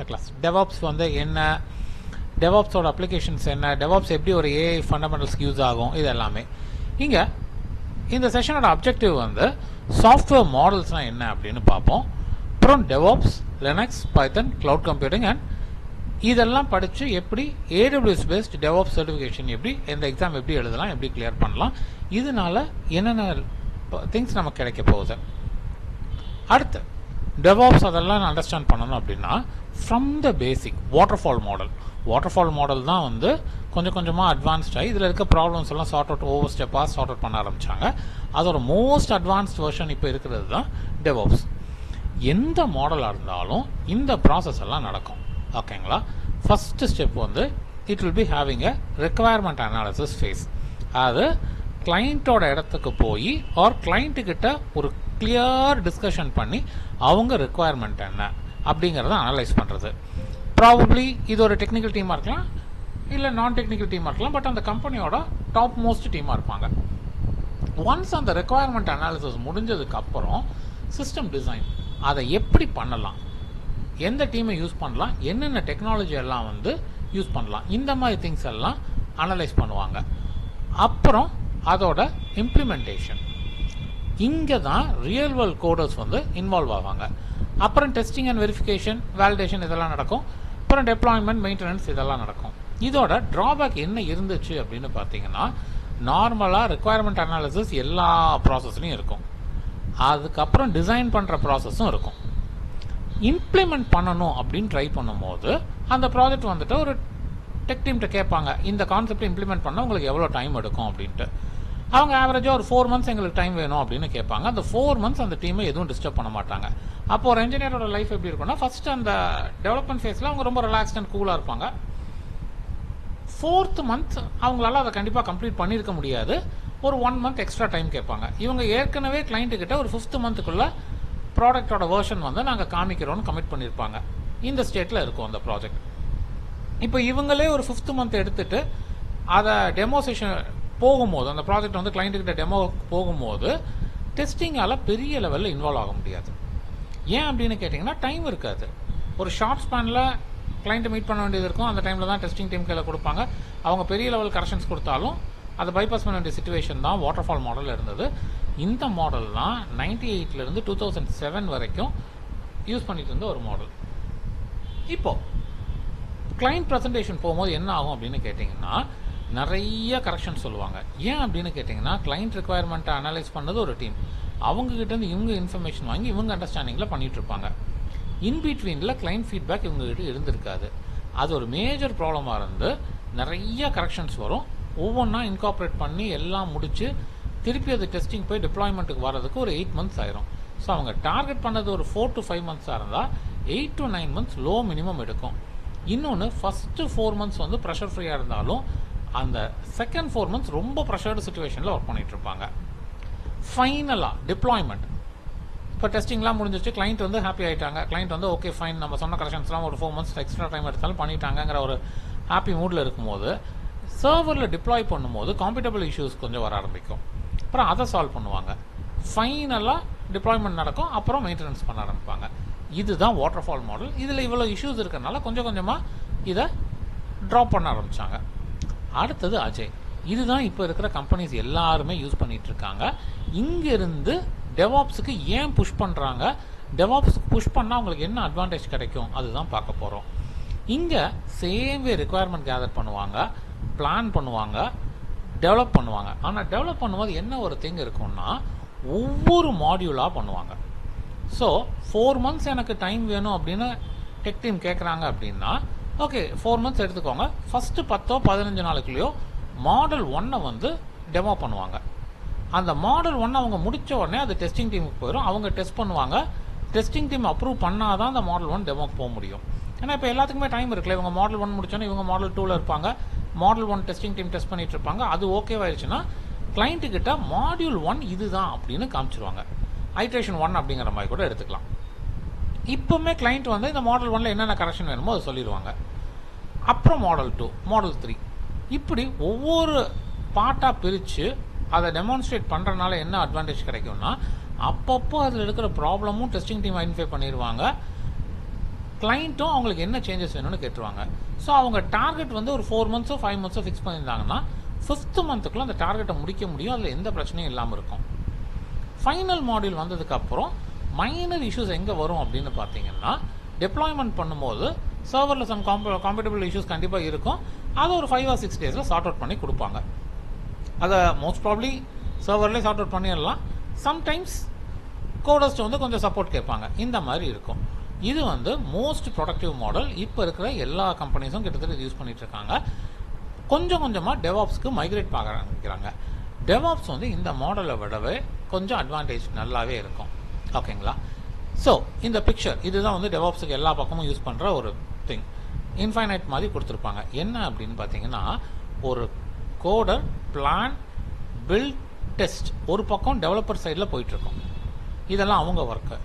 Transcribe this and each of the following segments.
Class DevOps வந்து என்ன, டெவாப்ஸோட applications என்ன, டெவாப்ஸ் எப்படி ஒரு ஏஐ ஃபண்டமெண்டல்ஸ்க்கு யூஸ் ஆகும், இது எல்லாமே இங்கே இந்த செஷனோட அப்ஜெக்டிவ் வந்து சாஃப்ட்வேர் மாடல்ஸ்னால் என்ன அப்படின்னு பார்ப்போம். அப்புறம் DevOps, Linux, Python, cloud computing and இதெல்லாம் படித்து எப்படி ஏடபிள்யூஎஸ் பேஸ்ட் டெவாப்ஸ் சர்டிஃபிகேஷன் எப்படி இந்த எக்ஸாம் எப்படி எழுதலாம், எப்படி கிளியர் பண்ணலாம், இதனால என்னென்ன திங்ஸ் நமக்கு கிடைக்க போகுது. அடுத்து டெவாப்ஸ் அதெல்லாம் அண்டர்ஸ்டாண்ட் பண்ணணும் அப்படின்னா from the basic waterfall model தான் வந்து கொஞ்சம் கொஞ்சமாக அட்வான்ஸ்ட் ஆகி இதில் இருக்க ப்ராப்ளம்ஸ் எல்லாம் சார்ட் அவுட் ஒவ்வொரு ஸ்டெப்பாக சார்ட் அவுட் பண்ண ஆரம்பித்தாங்க. அதோட மோஸ்ட் அட்வான்ஸ்ட் வெர்ஷன் இப்போ இருக்கிறது தான் டெவாப்ஸ். எந்த மாடலாக இருந்தாலும் இந்த ப்ராசஸ் எல்லாம் நடக்கும். ஓகேங்களா? ஃபஸ்ட்டு ஸ்டெப் வந்து it will be having a requirement analysis phase. அது கிளைண்ட்டோட இடத்துக்கு போய் ஆர் கிளைண்ட்டுக்கிட்ட ஒரு கிளியர் டிஸ்கஷன் பண்ணி அவங்க ரெக்குவயர்மெண்ட் என்ன அப்படிங்கிறத அனலைஸ் பண்ணுறது. ப்ராபப்ளி இது ஒரு டெக்னிக்கல் டீமாக இருக்கலாம், இல்லை நான் டெக்னிக்கல் டீமாக இருக்கலாம், பட் அந்த கம்பெனியோட டாப் மோஸ்ட் டீமாக இருப்பாங்க. ஒன்ஸ் அந்த ரெக்குவயர்மெண்ட் அனாலிசிஸ் முடிஞ்சதுக்கு அப்புறம் சிஸ்டம் டிசைன் அதை எப்படி பண்ணலாம், எந்த டீமை யூஸ் பண்ணலாம், என்னென்ன டெக்னாலஜி எல்லாம் வந்து யூஸ் பண்ணலாம், இந்த மாதிரி திங்ஸ் எல்லாம் அனலைஸ் பண்ணுவாங்க. அப்புறம் அதோட இம்ப்ளிமெண்டேஷன், இங்கே தான் ரியல் வேர்ல்ட் கோடர்ஸ் வந்து இன்வால்வ் ஆவாங்க. அப்புறம் டெஸ்டிங் அண்ட் வெரிஃபிகேஷன், வேலிடேஷன் இதெல்லாம் நடக்கும். அப்புறம் டெப்ளாய்மெண்ட், மெயின்டெனன்ஸ் இதெல்லாம் நடக்கும். இதோட ட்ராபேக் என்ன இருந்துச்சு அப்படின்னு பார்த்தீங்கன்னா, நார்மலாக ரெக்குவயர்மெண்ட் அனாலிசிஸ் எல்லா ப்ராசஸ்லையும் இருக்கும், அதுக்கப்புறம் டிசைன் பண்ணுற ப்ராசஸும் இருக்கும். இம்ப்ளிமெண்ட் பண்ணணும் அப்படின்னு ட்ரை பண்ணும்போது அந்த ப்ராஜெக்ட் வந்துட்டு ஒரு டெக் டீம்கிட்ட கேட்பாங்க, இந்த கான்செப்டை இம்ப்ளிமெண்ட் பண்ணால் உங்களுக்கு எவ்வளோ டைம் எடுக்கும் அப்படின்ட்டு. அவங்க ஆவரேஜாக ஒரு 4 months எங்களுக்கு டைம் வேணும் அப்படின்னு கேட்பாங்க. அந்த 4 months அந்த டீமை எதுவும் டிஸ்டர்ப் பண்ண மாட்டாங்க. அப்போ ஒரு இன்ஜினியரோட லைஃப் எப்படி இருக்குன்னா, ஃபர்ஸ்ட் அந்த டெவலப்மெண்ட் ஃபேஸில் அவங்க ரொம்ப ரிலாக்ஸ்ட் அண்ட் கூலாக இருப்பாங்க. 4th month அவங்களால அதை கண்டிப்பாக கம்ப்ளீட் பண்ணியிருக்க முடியாது, ஒரு 1 month எக்ஸ்ட்ரா டைம் கேட்பாங்க. இவங்க ஏற்கனவே கிளைண்ட்டுக்கிட்ட ஒரு 5th monthக்குள்ளே ப்ராடக்டோட வேர்ஷன் வந்து நாங்கள் காமிக்கிறோன்னு கமிட் பண்ணியிருப்பாங்க. இந்த ஸ்டேட்டில் இருக்கும் அந்த ப்ராஜெக்ட். இப்போ இவங்களே ஒரு 5th month எடுத்துகிட்டு அதை டெமோ செஷன் போகும்போது, அந்த ப்ராஜெக்ட் வந்து கிளைண்ட்டுக்கிட்ட டெமோ போகும்போது டெஸ்டிங்கால் பெரிய லெவலில் இன்வால்வ் ஆக முடியாது. ஏன் அப்படின்னு கேட்டிங்கன்னா, டைம் இருக்காது. ஒரு ஷார்ட் ஸ்பேனில் கிளைண்ட்டை மீட் பண்ண வேண்டியது இருக்கும். அந்த டைமில் தான் டெஸ்டிங் டீம் கையில் கொடுப்பாங்க. அவங்க பெரிய லெவல் கரெக்ஷன்ஸ் கொடுத்தாலும் அதை பைபாஸ் பண்ண வேண்டிய சிச்சுவேஷன் தான் வாட்டர்ஃபால் மாடல் இருந்தது. இந்த மாடல் தான் 98லேருந்து 2007 வரைக்கும் யூஸ் பண்ணிட்டு இருந்த ஒரு மாடல். இப்போது கிளைண்ட் ப்ரெசன்டேஷன் போகும்போது என்ன ஆகும் அப்படின்னு கேட்டிங்கன்னா, நிறைய கரெக்ஷன் சொல்லுவாங்க. ஏன் அப்படின்னு கேட்டிங்கன்னா, கிளைண்ட் ரெக்குவயர்மெண்ட்டை அனலைஸ் பண்ணது ஒரு டீம், அவங்ககிட்டேருந்து இவங்க இன்ஃபர்மேஷன் வாங்கி இவங்க அண்டர்ஸ்டாண்டிங்கில் பண்ணிகிட்டு இருப்பாங்க. இன்பிட்வீனில் கிளைண்ட் ஃபீட்பேக் இவங்ககிட்ட இருந்திருக்காது. அது ஒரு மேஜர் ப்ராப்ளமாக இருந்து நிறைய கரெக்ஷன்ஸ் வரும். ஒவ்வொன்றா இன்கார்பரேட் பண்ணி எல்லாம் முடித்து திருப்பி அது டெஸ்டிங் போய் டிப்ளாய்மெண்ட்டுக்கு வரதுக்கு ஒரு 8 months ஆயிரும். ஸோ அவங்க டார்கெட் பண்ணது ஒரு 4 to 5 months இருந்தால் 8 to 9 months லோ மினிமம் எடுக்கும். இன்னொன்று, ஃபஸ்ட்டு 4 months வந்து ப்ரெஷர் ஃப்ரீயாக இருந்தாலும் அந்த செகண்ட் 4 months ரொம்ப ப்ரெஷர்டு சுச்சுவேஷனில் ஒர்க் பண்ணிகிட்டு இருப்பாங்க. ஃபைனலாக டிப்ளாய்மெண்ட், இப்போ டெஸ்டிங்லாம் முடிஞ்சிச்சு, கிளைண்ட் வந்து ஹாப்பி ஆகிட்டாங்க. கிளைண்ட் வந்து ஓகே ஃபைன், நம்ம சொன்ன கரெக்ஷன்ஸ்லாம் ஒரு 4 months எக்ஸ்ட்ரா டைம் எடுத்தாலும் பண்ணிட்டாங்கிற ஒரு ஹாப்பி மூடில் இருக்கும்போது சர்வரில் டிப்ளாய் பண்ணும்போது காம்பேட்டபிள் இஷ்யூஸ் கொஞ்சம் வர ஆரம்பிக்கும். அப்புறம் அதை சால்வ் பண்ணுவாங்க. ஃபைனலாக டிப்ளாய்மெண்ட் நடக்கும், அப்புறம் மெயின்டெனன்ஸ் பண்ண ஆரம்பிப்பாங்க. இதுதான் வாட்டர்ஃபால் மாடல். இதில் இவ்வளோ இஷ்யூஸ் இருக்கிறனால கொஞ்சம் கொஞ்சமாக இதை ட்ராப் பண்ண ஆரம்பித்தாங்க. அடுத்தது அஜய். இதுதான் இப்போ இருக்கிற கம்பெனிஸ் எல்லாருமே யூஸ் பண்ணிகிட்டு இருக்காங்க. இங்கேருந்து டெவாப்ஸுக்கு ஏன் புஷ் பண்ணுறாங்க, டெவாப்ஸுக்கு புஷ் பண்ணால் அவங்களுக்கு என்ன அட்வான்டேஜ் கிடைக்கும், அதுதான் பார்க்க போகிறோம். இங்கே சேம் வே ரெக்குவயர்மெண்ட் கேதர் பண்ணுவாங்க, பிளான் பண்ணுவாங்க, டெவலப் பண்ணுவாங்க. ஆனால் டெவலப் பண்ணும்போது என்ன ஒரு திங் இருக்குன்னா, ஒவ்வொரு மாடியூலாக பண்ணுவாங்க. ஸோ 4 months எனக்கு டைம் வேணும் அப்படின்னு டெக் டீம் கேட்குறாங்க அப்படின்னா, ஓகே 4 months எடுத்துக்கோங்க. ஃபஸ்ட்டு 10-15 நாளுக்குள்ளேயோ மாடல் 1 வந்து டெமோ பண்ணுவாங்க. அந்த மாடல் 1 அவங்க முடித்த உடனே அது டெஸ்டிங் டீமுக்கு போயிடும். அவங்க டெஸ்ட் பண்ணுவாங்க. டெஸ்டிங் டீம் அப்ரூவ் பண்ணால் தான் அந்த மாடல் 1 டெமோக்கு போக முடியும். ஏன்னா இப்போ எல்லாத்துக்குமே டைம் இருக்குல்ல. இவங்க மாடல் 1 முடிச்சோன்னே இவங்க மாடல் 2ல் இருப்பாங்க. மாடல் 1 டெஸ்டிங் டீம் டெஸ்ட் பண்ணிட்டு இருப்பாங்க. அது ஓகேவாயிடுச்சுன்னா கிளைண்ட்டுக்கிட்ட மாடியூல் 1 இதுதான் அப்படின்னு காமிச்சிருவாங்க. ஐட்ரேஷன் 1 அப்படிங்கிற மாதிரி கூட எடுத்துக்கலாம். இப்போவுமே கிளைண்ட் வந்து இந்த மாடல் 1ல் என்னென்ன கரெக்ஷன் வேணுமோ அதை சொல்லிடுவாங்க. அப்புறம் மாடல் 2, மாடல் 3, இப்படி ஒவ்வொரு பார்ட்டாக பிரித்து அதை டெமான்ஸ்ட்ரேட் பண்ணுறதுனால என்ன அட்வான்டேஜ் கிடைக்கும்னா, அப்பப்போ அதில் இருக்கிற ப்ராப்ளமும் டெஸ்டிங் டீம் ஐடென்டிஃபை பண்ணிடுவாங்க. கிளைண்ட்டும் அவங்களுக்கு என்ன சேஞ்சஸ் வேணும்னு கேட்டுருவாங்க. ஸோ அவங்க டார்கெட் வந்து ஒரு 4 months 5 months ஃபிக்ஸ் பண்ணியிருந்தாங்கன்னா 5th மந்த்துக்குள்ள அந்த டார்கெட்டை முடிக்க முடியும். அதில் எந்த பிரச்சனையும் இல்லாமல் இருக்கும். ஃபைனல் மாடியூல் வந்ததுக்கப்புறம் மைனர் இஷ்யூஸ் எங்கே வரும் அப்படின்னு பார்த்தீங்கன்னா, டெப்ளாய்மெண்ட் பண்ணும்போது சர்வரில் சம் காம்பேட்டபிள் இஷ்யூஸ் கண்டிப்பாக இருக்கும். அதை ஒரு 5 or 6 days சார்ட் அவுட் பண்ணி கொடுப்பாங்க. அதை மோஸ்ட் ப்ராப்ளி சர்வர்லேயே சார்ட் அவுட் பண்ணிடலாம். சம்டைம்ஸ் கோடர்ஸ்ட் வந்து கொஞ்சம் சப்போர்ட் கேட்பாங்க. இந்த மாதிரி இருக்கும். இது வந்து மோஸ்ட் ப்ரொடக்டிவ் மாடல். இப்போ இருக்கிற எல்லா கம்பெனிஸும் கிட்டத்தட்ட யூஸ் பண்ணிட்டு இருக்காங்க. கொஞ்சம் கொஞ்சமாக டெவாப்ஸ்க்கு மைக்ரேட் பார்க்க ஆரம்பிக்கிறாங்க. டெவாப்ஸ் வந்து இந்த மாடலை விடவே கொஞ்சம் அட்வான்டேஜ் நல்லாவே இருக்கும். ஓகேங்களா? ஸோ இந்த பிக்சர் இதுதான் வந்து டெவாப்ஸுக்கு எல்லா பக்கமும் யூஸ் பண்ணுற ஒரு திங். இன்ஃபைனைட் மாதிரி கொடுத்துருப்பாங்க. என்ன அப்படின்னு பார்த்தீங்கன்னா, ஒரு கோடர் பிளான் பில்ட் டெஸ்ட் ஒரு பக்கம் டெவலப்பர் சைடில் போயிட்டுருக்கோம். இதெல்லாம் அவங்க ஒர்க்கு.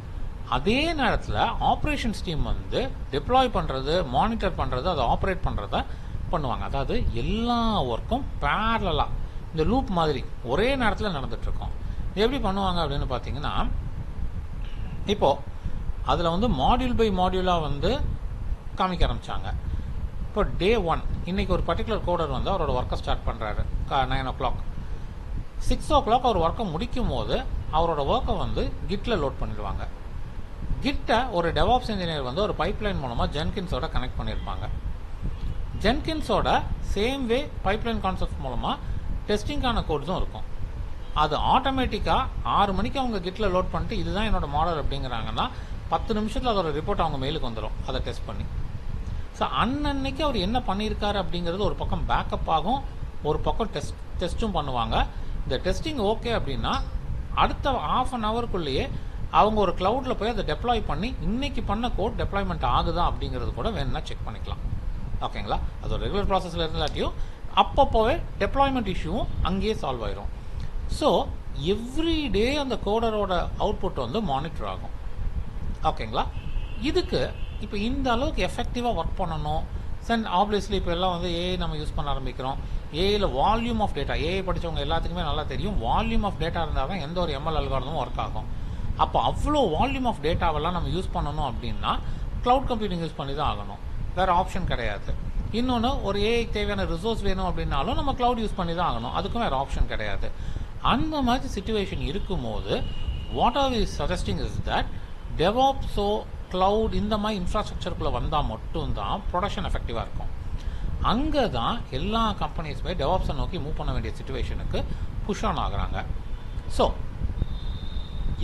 அதே நேரத்தில் ஆப்ரேஷன்ஸ் டீம் வந்து டிப்ளாய் பண்ணுறது, மானிட்டர் பண்ணுறது, அதை ஆப்ரேட் பண்ணுறத பண்ணுவாங்க. அதாவது எல்லா ஒர்க்கும் பேரலாக இந்த லூப் மாதிரி ஒரே நேரத்தில் நடந்துகிட்ருக்கோம். எப்படி பண்ணுவாங்க அப்படின்னு பார்த்தீங்கன்னா, இப்போது அதில் வந்து மாடியூல் பை மாடியூலாக வந்து காமிக்க ஆரம்பித்தாங்க. இப்போ டே 1 இன்றைக்கி ஒரு பர்டிகுலர் கோடர் வந்து அவரோட ஒர்க்கை ஸ்டார்ட் பண்ணுறாரு 9 o'clock. 6 o'clock அவர் ஒர்க்கை முடிக்கும் போது அவரோட ஒர்க்கை வந்து கிட்டில் லோட் பண்ணிடுவாங்க. கிட்டை ஒரு டெவாப்ஸ் இன்ஜினியர் வந்து ஒரு பைப்லைன் மூலமாக ஜென்கின்ஸோட கனெக்ட் பண்ணியிருப்பாங்க. ஜென்கின்ஸோட சேம் வே பைப்லைன் கான்செப்ட் மூலமாக டெஸ்டிங்கான கோட்ஸும் இருக்கும். அது ஆட்டோமேட்டிக்காக 6 மணிக்கு அவங்க கிட்டில் லோட் பண்ணிட்டு இதுதான் என்னோட மாடல் அப்படிங்கிறாங்கன்னா 10 நிமிஷத்தில் அதோட ரிப்போர்ட் அவங்க மெயிலுக்கு வந்துடும், அதை டெஸ்ட் பண்ணி. ஸோ அன்னன்னைக்கு அவர் என்ன பண்ணியிருக்காரு அப்படிங்கிறது ஒரு பக்கம் பேக்கப் ஆகும், ஒரு பக்கம் டெஸ்ட்டும் பண்ணுவாங்க. இந்த டெஸ்டிங் ஓகே அப்படின்னா அடுத்த ½ an hourக்குள்ளேயே அவங்க ஒரு க்ளவுடில் போய் அதை டெப்ளாய் பண்ணி இன்னைக்கு பண்ண கோட் டெப்ளாய்மெண்ட் ஆகுதா அப்படிங்கிறது கூட வேணும்னா செக் பண்ணிக்கலாம். ஓகேங்களா? அது ஒரு ரெகுலர் ப்ராசஸில் இருந்தாட்டியும் அப்பப்போவே டெப்ளாய்மெண்ட் இஷ்யூவும் அங்கேயே சால்வ் ஆயிரும். ஸோ எவ்ரி டே அந்த கோடரோட அவுட்புட் வந்து மானிட்டர் ஆகும். ஓகேங்களா? இதுக்கு இப்போ இந்த அளவுக்கு எஃபெக்டிவாக ஒர்க் பண்ணணும். ஆப்வியஸ்லி இப்போ எல்லாம் வந்து ஏஐ நம்ம யூஸ் பண்ண ஆரம்பிக்கிறோம். ஏஐயில் வால்யூம் ஆஃப் டேட்டா, ஏஐ படித்தவங்க எல்லாத்துக்குமே நல்லா தெரியும், வால்யூம் ஆஃப் டேட்டா இருந்தால் தான் எந்த ஒரு எம்எல் அல்காரிதமும் ஒர்க் ஆகும். அப்போ அவ்வளோ வால்யூம் ஆஃப் டேட்டாவெல்லாம் நம்ம யூஸ் பண்ணணும் அப்படின்னா க்ளவுட் கம்ப்யூட்டிங் யூஸ் பண்ணி தான் ஆகணும். வேறு ஆப்ஷன் கிடையாது. இன்னொன்று, ஒரு ஏஐக்கு தேவையான ரிசோர்ஸ் வேணும் அப்படின்னாலும் நம்ம க்ளவுட் யூஸ் பண்ணி தான் ஆகணும். அதுக்கும் வேறு ஆப்ஷன் கிடையாது. அந்த மாதிரி சிச்சுவேஷன் இருக்கும்போது what are we suggesting is that டெவாப்ஸோ க்ளவுட் இந்த மாதிரி இன்ஃப்ராஸ்ட்ரக்சருக்குள்ளே வந்தால் மட்டும்தான் ப்ரொடக்ஷன் எஃபெக்டிவாக இருக்கும். அங்கே தான் எல்லா கம்பெனிஸுமே டெவாப்ஸை நோக்கி மூவ் பண்ண வேண்டிய சிச்சுவேஷனுக்கு புஷ் ஆன் ஆகுறாங்க. ஸோ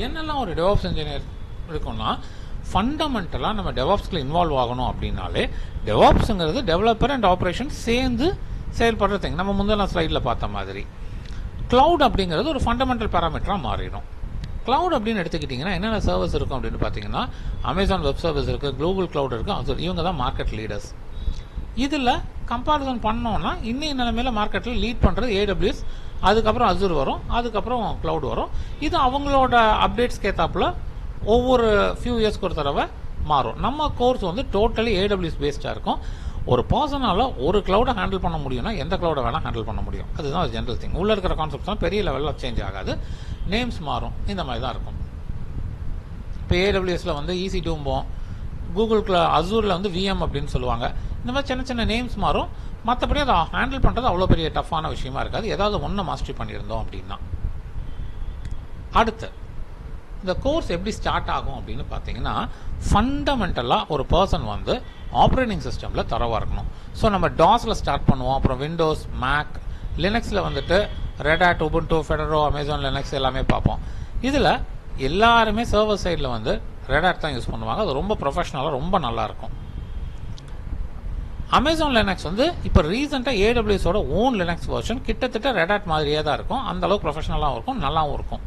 என்னெல்லாம் ஒரு டெவாப்ஸ் இன்ஜினியர் இருக்குன்னா, ஃபண்டமெண்டலாக நம்ம டெவாப்ஸ்கில் இன்வால்வ் ஆகணும் அப்படின்னாலே டெவாப்ஸுங்கிறது டெவலப்பர் அண்ட் ஆப்ரேஷன் சேர்ந்து செயல்படுற திங். நம்ம முந்தின ஸ்லைடில் பார்த்த மாதிரி க்ளவுட் அப்படிங்கிறது ஒரு ஃபண்டமெண்டல் பேராமீட்டராக மாறிடும். க்ளவுட் அப்படின்னு எடுத்துக்கிட்டிங்கன்னா என்னென்ன சர்வீஸ் இருக்கும் அப்படின்னு பார்த்தீங்கன்னா, அமேசான் வெப் சர்வீஸ் இருக்குது, குளோபல் க்ளவுட் இருக்குது, அசூர். இவங்க தான் மார்க்கெட் லீடர்ஸ். இதில் கம்பேரிசன் பண்ணோன்னா இன்னைய நிலைமையில் மார்க்கெட்டில் லீட் பண்ணுறது AWS, அதுக்கப்புறம் அசூர் வரும், அதுக்கப்புறம் க்ளவுட் வரும். இது அவங்களோட அப்டேட்ஸ்க்கு ஏற்றாப்புல ஒவ்வொரு ஃபியூ இயர்ஸ்க்கு ஒரு தடவை மாறும். நம்ம கோர்ஸ் வந்து டோட்டலி AWS பேஸ்டாக இருக்கும். ஒரு பர்சனால் ஒரு க்ளவுடை ஹேண்டில் பண்ண முடியும்னா எந்த க்ளவுடை வேணால் ஹேண்டில் பண்ண முடியும். அதுதான் ஜென்ரல் திங். உள்ளே இருக்கிற கான்செப்ட்ஸ்லாம் பெரிய லெவலில் சேஞ்ச் ஆகாது, நேம்ஸ் மாறும், இந்த மாதிரி தான் இருக்கும். இப்போ AWSல வந்து EC2, கூகுள் அசூரில் வந்து VM அப்படின்னு சொல்லுவாங்க. இந்த மாதிரி சின்ன சின்ன நேம்ஸ் மாறும். மற்றபடி அதை ஹேண்டில் பண்ணுறது அவ்வளோ பெரிய டஃப்பான விஷயமா இருக்காது, ஏதாவது ஒன்று மாஸ்டரி பண்ணியிருந்தோம் அப்படின்னா. அடுத்து இந்த கோர்ஸ் எப்படி ஸ்டார்ட் ஆகும் அப்படின்னு பார்த்தீங்கன்னா, ஃபண்டமெண்டலாக ஒரு பர்சன் வந்து ஆப்ரேட்டிங் சிஸ்டமில் தரவாக இருக்கணும். ஸோ நம்ம டாஸில் ஸ்டார்ட் பண்ணுவோம், அப்புறம் விண்டோஸ், மேக், லினக்ஸில் வந்துட்டு Red Hat, Ubuntu, Fedora, Amazon Linux எல்லாமே பார்ப்போம். இதில் எல்லாருமே சர்வர் சைடில் வந்து ரெட் ஹேட் தான் யூஸ் பண்ணுவாங்க. அது ரொம்ப ப்ரொஃபஷ்னலாக ரொம்ப நல்லாயிருக்கும். அமேசான் லினக்ஸ் வந்து இப்போ ரீசெண்டாக AWSோட ஓன் லினக்ஸ் வெர்ஷன் கிட்டத்தட்ட ரெட் ஹேட் மாதிரியே தான் இருக்கும். அந்தளவுக்கு ப்ரொஃபஷ்னலாகவும் இருக்கும், நல்லாவும் இருக்கும்.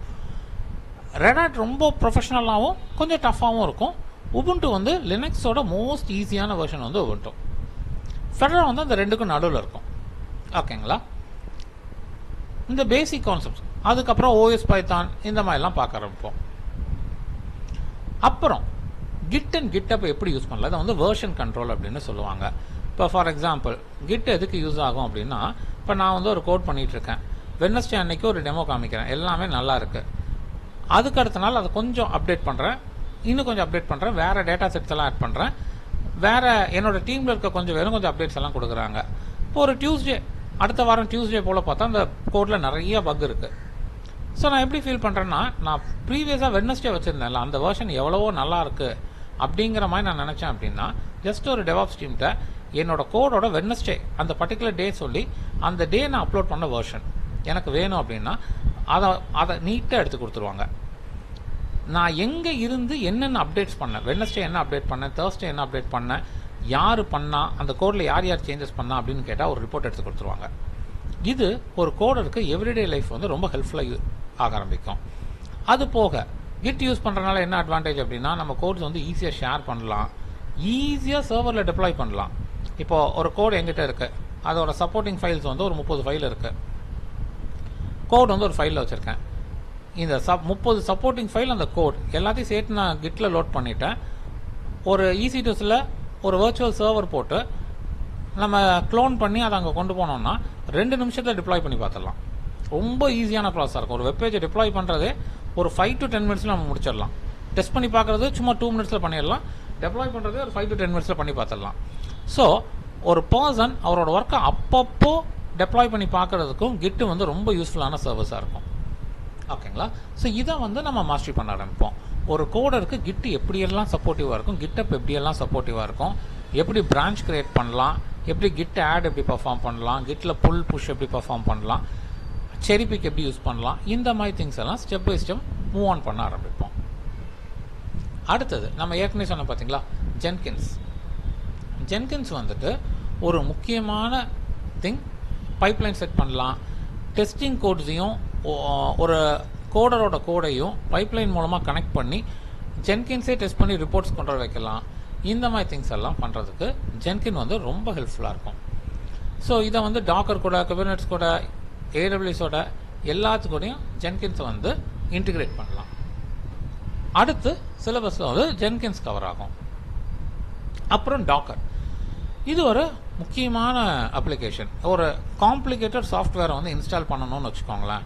ரெட் ஹேட் ரொம்ப ப்ரொஃபஷ்னலாகவும் கொஞ்சம் டஃப்பாகவும் இருக்கும். உபுண்டு வந்து லினக்ஸோட மோஸ்ட் ஈஸியான வெர்ஷன் வந்து உபுண்டு. ஃபெடரோ வந்து அந்த ரெண்டுக்கும் நடுவில் இருக்கும். ஓகேங்களா? இந்த பேசிக் கான்செப்ட்ஸ், அதுக்கப்புறம் OS பைத்தான் இந்த மாதிரிலாம் பார்க்க ஆரம்பிப்போம். அப்புறம் கிட் அண்ட் கிட்டப் எப்படி யூஸ் பண்ணல, அதை வந்து வெர்ஷன் கண்ட்ரோல் அப்படின்னு சொல்லுவாங்க. இப்போ ஃபார் எக்ஸாம்பிள் கிட் எதுக்கு யூஸ் ஆகும் அப்படின்னா, இப்போ நான் வந்து ஒரு கோட் பண்ணிகிட்ருக்கேன், வெட்னஸ்டே அன்னைக்கு ஒரு டெமோ காமிக்கிறேன், எல்லாமே நல்லா இருக்குது. அதுக்கு அடுத்த நாள் அதை கொஞ்சம் அப்டேட் பண்ணுறேன், இன்னும் கொஞ்சம் அப்டேட் பண்ணுறேன், வேறு டேட்டா செட்ஸ் எல்லாம் ஆட் பண்ணுறேன், வேறு என்னோட டீமில் இருக்க கொஞ்சம் அப்டேட்ஸ் எல்லாம் கொடுக்குறாங்க. இப்போ ஒரு டியூஸ்டே, அடுத்த வாரம் டியூஸ்டே போல் பார்த்தா அந்த கோடில் நிறைய பக் இருக்குது. ஸோ நான் எப்படி ஃபீல் பண்ணுறேன்னா, நான் ப்ரீவியஸாக வெட்னஸ்டே வச்சுருந்தேன்ல, அந்த வெர்ஷன் எவ்வளவோ நல்லா இருக்குது அப்படிங்கிற மாதிரி நான் நினச்சேன். அப்படின்னா ஜஸ்ட் ஒரு டெவாப்ஸ் டீம்கிட்ட என்னோட கோடோட வெட்னஸ்டே அந்த பர்டிகுலர் டே சொல்லி அந்த டே நான் அப்லோட் பண்ண வெர்ஷன் எனக்கு வேணும் அப்படின்னா அதை நீட்டாக எடுத்து கொடுத்துருவாங்க. நான் எங்கே இருந்து என்னென்ன அப்டேட்ஸ் பண்ணேன், வெட்னஸ்டே என்ன அப்டேட் பண்ணேன், தேர்ஸ்டே என்ன அப்டேட் பண்ணேன், யார் பண்ணால், அந்த கோடில் யார் சேஞ்சஸ் பண்ணா அப்படின்னு கேட்டால் ஒரு ரிப்போர்ட் எடுத்து கொடுத்துருவாங்க. இது ஒரு கோடருக்கு எவ்ரிடே லைஃப் வந்து ரொம்ப ஹெல்ப்ஃபுல்லாக ஆக ஆரம்பிக்கும். அது போக கிட் யூஸ் பண்ணுறதுனால என்ன அட்வான்டேஜ் அப்படின்னா, நம்ம கோட்ஸ் வந்து ஈஸியாக ஷேர் பண்ணலாம், ஈஸியாக சர்வரில் டெப்ளாய் பண்ணலாம். இப்போது ஒரு கோடு எங்கிட்ட இருக்குது, அதோட சப்போர்ட்டிங் ஃபைல்ஸ் வந்து ஒரு 30 ஃபைல் இருக்குது. கோட் வந்து ஒரு ஃபைலில் வச்சுருக்கேன். இந்த 30 சப்போர்ட்டிங் ஃபைல், அந்த கோட் எல்லாத்தையும் சேர்த்து நான் கிட்டில் லோட் பண்ணிவிட்டேன். ஒரு EC2ஸில் ஒரு வர்ச்சுவல் சர்வர் போட்டு நம்ம க்ளோன் பண்ணி அதை அங்கே கொண்டு போனோம்னா 2 நிமிஷத்தில் டிப்ளாய் பண்ணி பார்த்துடலாம். ரொம்ப ஈஸியான ப்ராசஸாக இருக்கும். ஒரு வெப்பேஜை டிப்ளாய் பண்ணுறதே ஒரு 5 to 10 மினிட்ஸில் நம்ம முடிச்சிடலாம். டெஸ்ட் பண்ணி பார்க்குறது சும்மா 2 மினிட்ஸில் பண்ணிடலாம். டெப்ளாய் பண்ணுறது ஒரு 5 to 10 மினிட்ஸில் பண்ணி பார்த்துடலாம். ஸோ ஒரு பர்சன் அவரோட ஒர்க்கை அப்பப்போ டெப்ளாய் பண்ணி பார்க்குறதுக்கும் கிட்டு வந்து ரொம்ப யூஸ்ஃபுல்லான சர்வீஸாக இருக்கும். ஓகேங்களா? ஸோ இதை வந்து நம்ம மாஸ்டரி பண்ண ஆரம்பிப்போம். ஒரு கோடருக்கு கிட்டு எப்படியெல்லாம் சப்போர்ட்டிவாக இருக்கும், கிட்டப் எப்படியெல்லாம் சப்போர்ட்டிவாக இருக்கும், எப்படி பிரான்ச் கிரியேட் பண்ணலாம், எப்படி கிட் ஆட் எப்படி பர்ஃபார்ம் பண்ணலாம், கிட்டில் புல் புஷ் எப்படி பர்ஃபார்ம் பண்ணலாம், செரி பிக் எப்படி யூஸ் பண்ணலாம், இந்த மாதிரி திங்ஸ் எல்லாம் step by step move on பண்ண ஆரம்பிப்போம். அடுத்தது நம்ம ஏற்கனவே சொன்ன பார்த்தீங்களா, ஜென்கின்ஸ் வந்துட்டு ஒரு முக்கியமான திங். பைப்லைன் செட் பண்ணலாம், டெஸ்டிங் கோட்ஸையும் ஒரு கோடரோட கோடையும் பைப்லைன் மூலமாக கனெக்ட் பண்ணி ஜென்கின்ஸே டெஸ்ட் பண்ணி ரிப்போர்ட்ஸ் கொண்டு வர வைக்கலாம். இந்த மாதிரி திங்ஸ் எல்லாம் பண்ணுறதுக்கு ஜென்கின் வந்து ரொம்ப ஹெல்ப்ஃபுல்லாக இருக்கும். ஸோ இதை வந்து டாக்கர் கூட, குபர்னெட்ஸ் கூட, AWSோட எல்லாத்துக்கூடையும் ஜென்கின்ஸை வந்து இன்டிகிரேட் பண்ணலாம். அடுத்து சிலபஸில் வந்து ஜென்கின்ஸ் கவர் ஆகும். அப்புறம் டாக்கர், இது ஒரு முக்கியமான அப்ளிகேஷன். ஒரு காம்ப்ளிகேட்டட் சாஃப்ட்வேரை வந்து இன்ஸ்டால் பண்ணணும்னு வச்சுக்கோங்களேன்,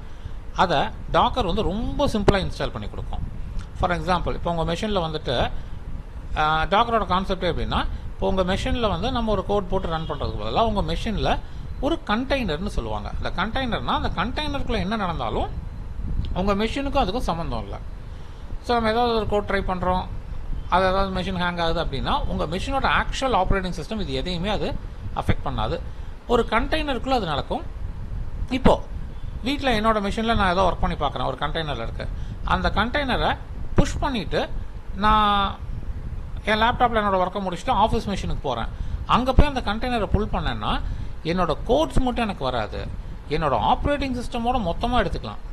அதை டாக்கர் வந்து ரொம்ப சிம்பிளாக இன்ஸ்டால் பண்ணி கொடுக்கும். ஃபார் எக்ஸாம்பிள், இப்போ உங்கள் மெஷினில் வந்துட்டு டாக்கரோட கான்செப்டே எப்படின்னா, இப்போ உங்கள் மெஷினில் வந்து நம்ம ஒரு கோட் போட்டு ரன் பண்ணுறதுக்கு பதிலாக உங்கள் மெஷினில் ஒரு கண்டெய்னர்னு சொல்லுவாங்க. அந்த கண்டெய்னர்னால் அந்த கண்டெய்னருக்குள்ளே என்ன நடந்தாலும் உங்கள் மெஷினுக்கும் அதுக்கும் சம்மந்தம் இல்லை. ஸோ நம்ம ஏதாவது ஒரு கோட் ட்ரை பண்ணுறோம், அது ஏதாவது மெஷின் ஹேங் ஆகுது அப்படின்னா உங்கள் மெஷினோட ஆக்சுவல் ஆப்ரேட்டிங் சிஸ்டம் இது எதையுமே அது அஃபெக்ட் பண்ணாது. ஒரு கண்டெய்னருக்குள்ளே அது நடக்கும். இப்போது வீட்டில் என்னோட மெஷினில் நான் ஏதோ ஒர்க் பண்ணி பார்க்குறேன், ஒரு கண்டெய்னர் இருக்குது. அந்த கண்டெய்னரை புஷ் பண்ணிவிட்டு நான் என் லேப்டாப்பில் என்னோடய ஒர்க்கை முடிச்சுட்டு ஆஃபீஸ் மெஷினுக்கு போகிறேன். அங்கே போய் அந்த கண்டெய்னரை புல் பண்ணேன்னா என்னோடய கோட்ஸ் மட்டும் எனக்கு வராது, என்னோடய ஆப்ரேட்டிங் சிஸ்டமோட மொத்தமாக எடுத்துக்கலாம்.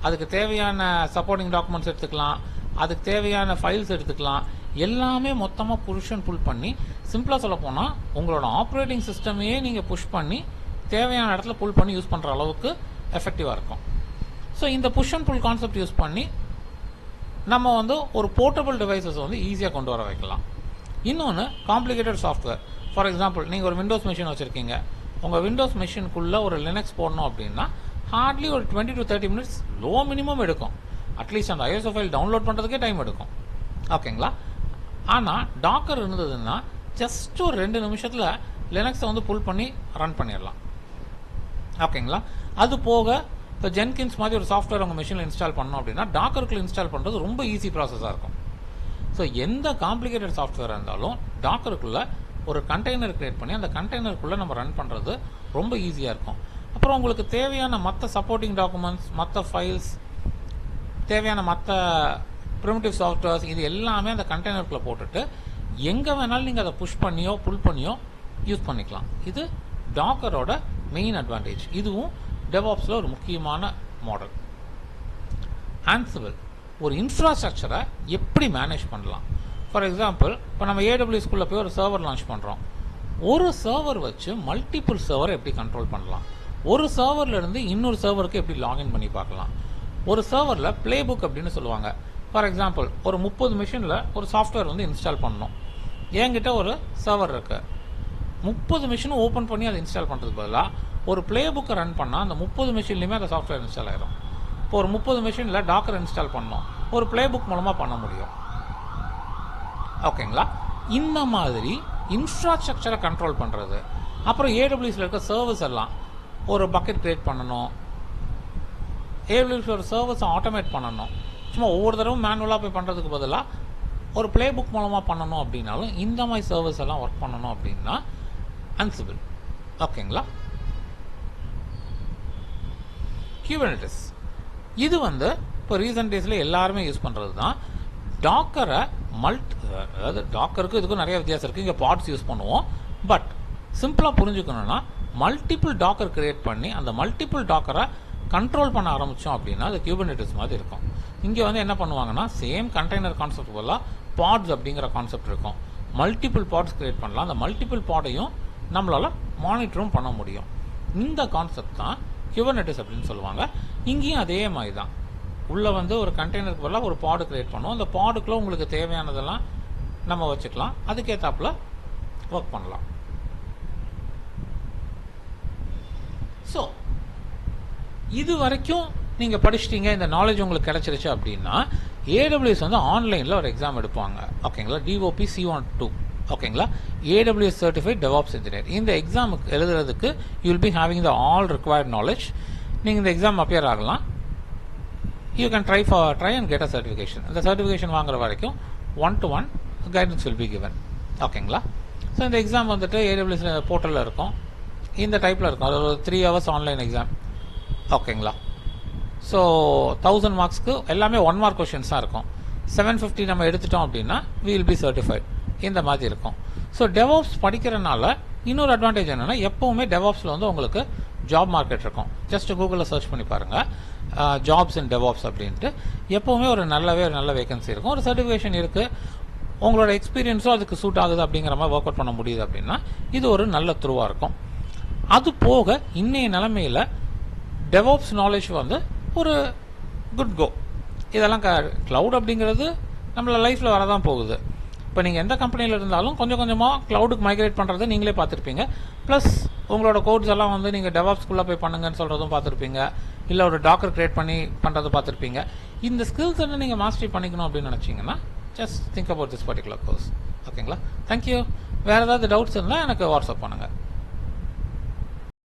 அதுக்கு தேவையான சப்போர்ட்டிங் டாக்குமெண்ட்ஸ் எடுத்துக்கலாம், அதுக்கு தேவையான ஃபைல்ஸ் எடுத்துக்கலாம், எல்லாமே மொத்தமாக புல் பண்ணி, சிம்பிளாக சொல்ல போனால் உங்களோட ஆப்ரேட்டிங் சிஸ்டமையே நீங்கள் புஷ் பண்ணி தேவையான இடத்துல புல் பண்ணி யூஸ் பண்ணுற அளவுக்கு எஃபெக்டிவாக இருக்கும். ஸோ இந்த push and pull concept use பண்ணி நம்ம வந்து ஒரு போர்ட்டபிள் டிவைசஸ் வந்து ஈஸியாக கொண்டு வர வைக்கலாம். இன்னொன்று காம்ப்ளிகேட்டட் சாஃப்ட்வேர். ஃபார் எக்ஸாம்பிள், நீங்கள் ஒரு விண்டோஸ் மெஷின் வச்சுருக்கீங்க, உங்கள் விண்டோஸ் மெஷினுக்குள்ளே ஒரு லினக்ஸ் போடணும் அப்படின்னா ஹார்ட்லி ஒரு 20 to 30 மினிட்ஸ் லோ மினிமம் எடுக்கும். அட்லீஸ்ட் அந்த ISO ஃபைல் டவுன்லோட் பண்ணுறதுக்கே டைம் எடுக்கும். ஓகேங்களா? ஆனால் டாக்கர் இருந்ததுன்னா ஜஸ்ட் ஒரு 2 நிமிஷத்தில் லினக்ஸை வந்து புல் பண்ணி ரன் பண்ணிடலாம். ஓகேங்களா? அது போக இப்போ ஜென்கின்ஸ் மாதிரி ஒரு சாஃப்ட்வேர் உங்கள் மெஷினில் இன்ஸ்டால் பண்ணோம் அப்படின்னா டாக்கருக்குள்ள இன்ஸ்டால் பண்ணுறது ரொம்ப ஈஸி ப்ராசஸாக இருக்கும். ஸோ எந்த காம்ப்ளிகேட்டட் சாஃப்ட்வேராக இருந்தாலும் டாக்கருக்குள்ளே ஒரு கண்டெய்னர் கிரியேட் பண்ணி அந்த கண்டெய்னருக்குள்ளே நம்ம ரன் பண்ணுறது ரொம்ப ஈஸியாக இருக்கும். அப்புறம் உங்களுக்கு தேவையான மற்ற சப்போர்ட்டிங் டாக்குமெண்ட்ஸ், மற்ற ஃபைல்ஸ், தேவையான மற்ற ப்ரிமிட்டிவ் சாஃப்ட்வேர்ஸ் இது எல்லாமே அந்த கண்டெய்னருக்குள்ளே போட்டுட்டு எங்கே வேணாலும் நீங்கள் அதை புஷ் பண்ணியோ புல் பண்ணியோ யூஸ் பண்ணிக்கலாம். இது டாக்கரோட மெயின் அட்வான்டேஜ். இதுவும் டெவாப்ஸில் ஒரு முக்கியமான மாடல். ஆன்சிபிள் ஒரு இன்ஃப்ராஸ்ட்ரக்சரை எப்படி மேனேஜ் பண்ணலாம். ஃபார் எக்ஸாம்பிள், இப்போ நம்ம AWSக்குள்ளே போய் ஒரு சர்வர் லான்ச் பண்ணுறோம். ஒரு சர்வர் வச்சு மல்டிபிள் சர்வரை எப்படி கண்ட்ரோல் பண்ணலாம், ஒரு சர்வர்லேருந்து இன்னொரு சர்வருக்கு எப்படி லாகின் பண்ணி பார்க்கலாம். ஒரு சர்வரில் ப்ளே புக் அப்படின்னு சொல்லுவாங்க. ஃபார் எக்ஸாம்பிள், ஒரு 30 மிஷினில் ஒரு சாஃப்ட்வேர் வந்து இன்ஸ்டால் பண்ணணும். என்கிட்ட ஒரு சர்வர் இருக்குது, 30 மிஷினும் ஓப்பன் பண்ணி அதை இன்ஸ்டால் பண்ணுறதுக்கு பதிலாக ஒரு ப்ளே புக்கை ரன் பண்ணால் அந்த 30 மிஷின்லையுமே அந்த சாஃப்ட்வேர் இன்ஸ்டால் ஆகிடும். இப்போ ஒரு 30 மிஷினில் டாக்கர் இன்ஸ்டால் பண்ணோம், ஒரு ப்ளே புக் மூலமாக பண்ண முடியும். ஓகேங்களா? இந்த மாதிரி இன்ஃப்ராஸ்ட்ரக்சரை கண்ட்ரோல் பண்ணுறது. அப்புறம் ஏடபிள்யூஎஸில் இருக்க சர்வீஸ் எல்லாம் ஒரு பக்கெட் கிரியேட் பண்ணணும், ஏடபிள்யூஎஸில் ஒரு சர்வீஸை ஆட்டோமேட் பண்ணணும். சும்மா ஒவ்வொரு தடவும் மேனுவலாக போய் பண்ணுறதுக்கு பதிலாக ஒரு ப்ளே புக் மூலமாக பண்ணணும் அப்படின்னாலும் இந்த மாதிரி சர்வீஸ் எல்லாம் ஒர்க் பண்ணணும் அப்படின்னா அன்சிபிள். குபர்னெட்டிஸ் இது இப்போ ரீசன்ட் டேஸில் எல்லாருமே யூஸ் பண்ணுறது தான். டாக்கரை அதாவது டாக்கருக்கு இதுக்கும் நிறைய வித்தியாசம் இருக்குது. இங்கே பாட்ஸ் யூஸ் பண்ணுவோம். பட் சிம்பிளாக புரிஞ்சுக்கணுன்னா மல்டிபிள் டாக்கர் கிரியேட் பண்ணி அந்த மல்டிபிள் டாக்கரை கண்ட்ரோல் பண்ண ஆரம்பித்தோம் அப்படின்னா அது குபர்னெட்டிஸ் மாதிரி இருக்கும். இங்கே என்ன பண்ணுவாங்கன்னா சேம் கண்டெய்னர் கான்செப்ட் போல பாட்ஸ் அப்படிங்கிற கான்செப்ட் இருக்கும். மல்டிபிள் பாட்ஸ் கிரியேட் பண்ணலாம். அந்த மல்டிபிள் பாடையும் நம்மளால் மானிட்டரும் பண்ண முடியும். இந்த கான்செப்ட் தான் குபர்னெட்டிஸ் அப்படின்னு சொல்லுவாங்க. இங்கேயும் அதே மாதிரி தான். உள்ளே ஒரு கண்டெய்னருக்கு பதிலாக ஒரு பாடு கிரியேட் பண்ணுவோம். அந்த பாடுக்குள்ளே உங்களுக்கு தேவையானதெல்லாம் நம்ம வச்சுக்கலாம். அதுக்கேற்றாப்புல ஒர்க் பண்ணலாம். ஸோ இது வரைக்கும் நீங்கள் படிச்சிட்டீங்க, இந்த நாலேஜ் உங்களுக்கு கிடைச்சிருச்சு அப்படின்னா ஏடபிள்யூஎஸ் ஆன்லைனில் ஒரு எக்ஸாம் எடுப்பாங்க. DOP C12 AWS Certified DevOps Engineer. இந்த எக்ஸாமுக்கு எழுதுறதுக்கு you will be having the all required knowledge. நீங்கள் இந்த எக்ஸாம் அப்பியர் ஆகலாம். You can try and get a certification. இந்த சர்டிஃபிகேஷன் வாங்குற வரைக்கும் 1-to-1 guidance will be given. So இந்த எக்ஸாம் AWS போர்ட்டலில் இருக்கும். இந்த டைப்பில் இருக்கும். அது ஒரு 3 hours ஆன்லைன் எக்ஸாம். ஸோ 1000 மார்க்ஸ்க்கு எல்லாமே 1 mark கொஷின்ஸ் தான் இருக்கும். 750 நம்ம எடுத்துட்டோம் அப்படின்னா we will be certified. இந்த மாதிரி இருக்கும். ஸோ DevOps படிக்கிறனால இன்னொரு அட்வான்டேஜ் என்னென்னா எப்போவுமே DevOpஸில் உங்களுக்கு ஜாப் மார்க்கெட் இருக்கும். ஜஸ்ட் கூகுளில் சர்ச் பண்ணி பாருங்கள் ஜாப்ஸ் இன் DevOps அப்படின்ட்டு. எப்போவுமே ஒரு நல்ல வேகன்சி இருக்கும். ஒரு சர்டிஃபிகேஷன் இருக்குது, உங்களோட எக்ஸ்பீரியன்ஸும் அதுக்கு சூட் ஆகுது அப்படிங்கிற மாதிரி ஒர்க் அவுட் பண்ண முடியுது அப்படின்னா இது ஒரு நல்ல த்ரூவாக இருக்கும். அது போக இன்னைய நிலைமையில் DevOps நாலேஜ் ஒரு குட் கோ. இதெல்லாம் க்ளவுட் அப்படிங்கிறது நம்மள லைஃப்பில் வரதான் போகுது. இப்போ நீங்கள் எந்த கம்பெனியில் இருந்தாலும் கொஞ்சம் கொஞ்சமாக க்ளவுடுக்கு மைக்ரேட் பண்ணுறதை நீங்களே பார்த்துருப்பீங்க. ப்ளஸ் உங்களோட கோட்ஸ் எல்லாம் நீங்கள் DevOpsக்குள்ளே போய் பண்ணுங்கன்னு சொல்கிறதும் பார்த்துருப்பீங்க. இல்லை ஒரு டாக்கர் கிரியேட் பண்ணி பண்ணுறதை பார்த்துருப்பீங்க. இந்த ஸ்கில்ஸ் நீங்கள் மாஸ்டரி பண்ணிக்கணும் அப்படின்னு நினச்சிங்கன்னா just think about this particular course. Thank you. வேறு ஏதாவது டவுட்ஸ் இருந்தால் எனக்கு வாட்ஸ்அப் பண்ணுங்கள்.